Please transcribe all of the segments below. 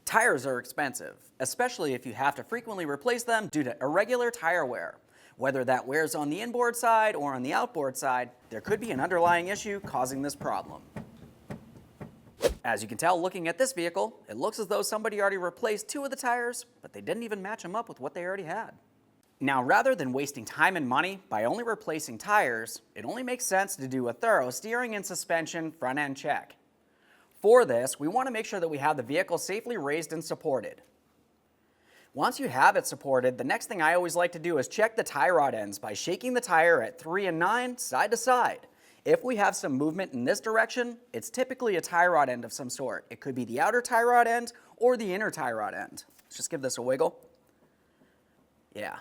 Tires are expensive, especially if you have to frequently replace them due to irregular tire wear. Whether that wears on the inboard side or on the outboard side, there could be an underlying issue causing this problem. As you can tell looking at this vehicle, it looks as though somebody already replaced 2 of the tires, but they didn't even match them up with what they already had. Now, rather than wasting time and money by only replacing tires, it only makes sense to do a thorough steering and suspension front-end check. For this, we want to make sure that we have the vehicle safely raised and supported. Once you have it supported, the next thing I always like to do is check the tie rod ends by shaking the tire at 3 and 9 side to side. If we have some movement in this direction, it's typically a tie rod end of some sort. It could be the outer tie rod end or the inner tie rod end. Let's just give this a wiggle. Yeah,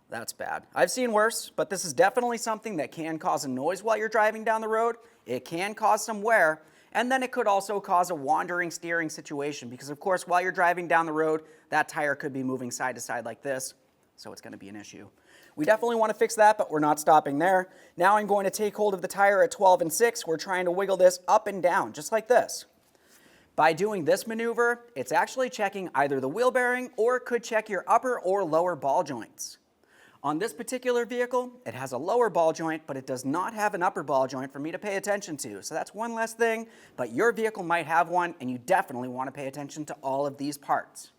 that's bad. I've seen worse, but this is definitely something that can cause a noise while you're driving down the road. It can cause some wear. And then it could also cause a wandering steering situation because, of course, while you're driving down the road, that tire could be moving side to side like this, so it's going to be an issue. We definitely want to fix that, but we're not stopping there. Now I'm going to take hold of the tire at 12 and 6. We're trying to wiggle this up and down, just like this. By doing this maneuver, it's actually checking either the wheel bearing or it could check your upper or lower ball joints. On this particular vehicle, it has a lower ball joint, but it does not have an upper ball joint for me to pay attention to. So that's one less thing, but your vehicle might have one, and you definitely want to pay attention to all of these parts.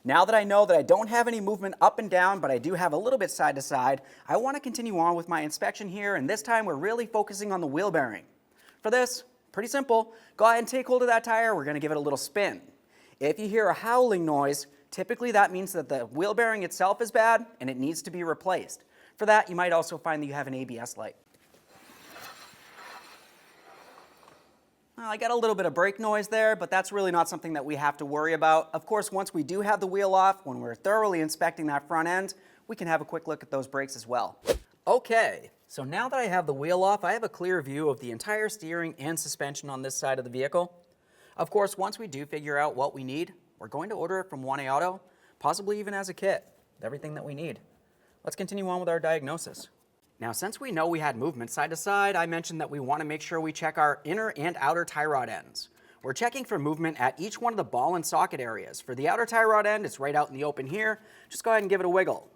Now that I know that I don't have any movement up and down, but I do have a little bit side to side, I want to continue on with my inspection here, and this time we're really focusing on the wheel bearing. For this, pretty simple. Go ahead and take hold of that tire. We're going to give it a little spin. If you hear a howling noise, typically that means that the wheel bearing itself is bad and it needs to be replaced. For that, you might also find that you have an ABS light. Well, I got a little bit of brake noise there, but that's really not something that we have to worry about. Of course, once we do have the wheel off, when we're thoroughly inspecting that front end, we can have a quick look at those brakes as well. Okay, so now that I have the wheel off, I have a clear view of the entire steering and suspension on this side of the vehicle. Of course, once we do figure out what we need, we're going to order it from 1A Auto, possibly even as a kit, with everything that we need. Let's continue on with our diagnosis. Now, since we know we had movement side to side, I mentioned that we want to make sure we check our inner and outer tie rod ends. We're checking for movement at each one of the ball and socket areas. For the outer tie rod end, it's right out in the open here. Just go ahead and give it a wiggle.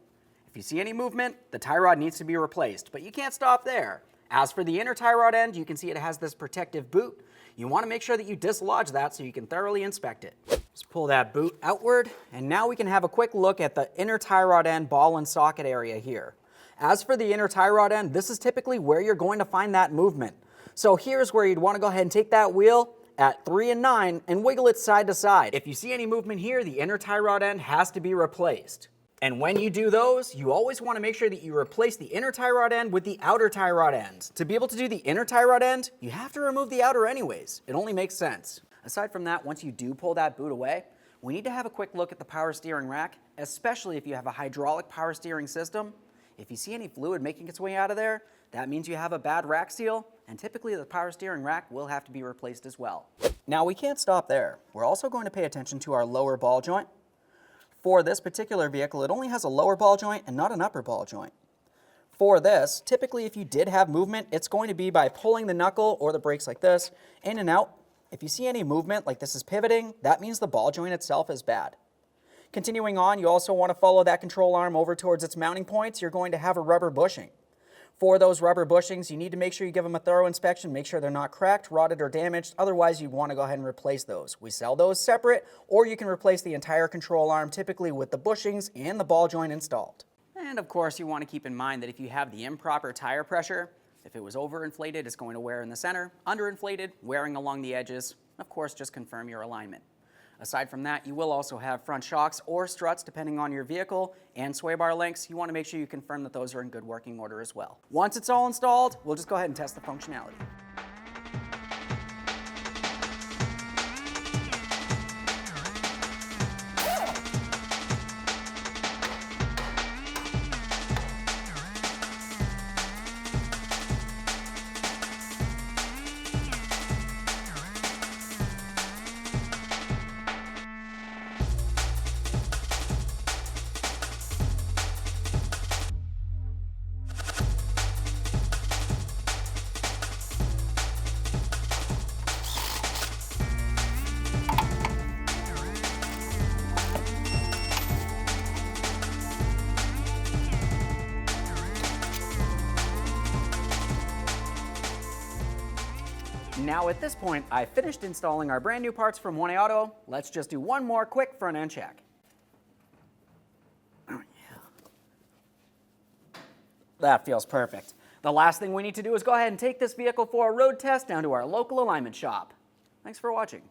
If you see any movement, the tie rod needs to be replaced, but you can't stop there. As for the inner tie rod end, you can see it has this protective boot. You want to make sure that you dislodge that so you can thoroughly inspect it. Just pull that boot outward, and now we can have a quick look at the inner tie rod end ball and socket area here. As for the inner tie rod end, this is typically where you're going to find that movement. So here's where you'd want to go ahead and take that wheel at 3 and 9 and wiggle it side to side. If you see any movement here, the inner tie rod end has to be replaced. And when you do those, you always want to make sure that you replace the inner tie rod end with the outer tie rod end. To be able to do the inner tie rod end, you have to remove the outer anyways. It only makes sense. Aside from that, once you do pull that boot away, we need to have a quick look at the power steering rack, especially if you have a hydraulic power steering system. If you see any fluid making its way out of there, that means you have a bad rack seal, and typically the power steering rack will have to be replaced as well. Now, we can't stop there. We're also going to pay attention to our lower ball joint. For this particular vehicle, it only has a lower ball joint and not an upper ball joint. For this, typically if you did have movement, it's going to be by pulling the knuckle or the brakes like this, in and out. If you see any movement like this is pivoting, that means the ball joint itself is bad. Continuing on, you also want to follow that control arm over towards its mounting points. You're going to have a rubber bushing. For those rubber bushings, you need to make sure you give them a thorough inspection, make sure they're not cracked, rotted, or damaged. Otherwise, you want to go ahead and replace those. We sell those separate, or you can replace the entire control arm, typically with the bushings and the ball joint installed. And of course, you want to keep in mind that if you have the improper tire pressure, if it was overinflated, it's going to wear in the center, underinflated, wearing along the edges. Of course, just confirm your alignment. Aside from that, you will also have front shocks or struts depending on your vehicle and sway bar lengths. You want to make sure you confirm that those are in good working order as well. Once it's all installed, we'll just go ahead and test the functionality. now at this point, I've finished installing our brand new parts from 1A Auto. Let's just do one more quick front end check. Oh, yeah. That feels perfect. The last thing we need to do is go ahead and take this vehicle for a road test down to our local alignment shop. Thanks for watching.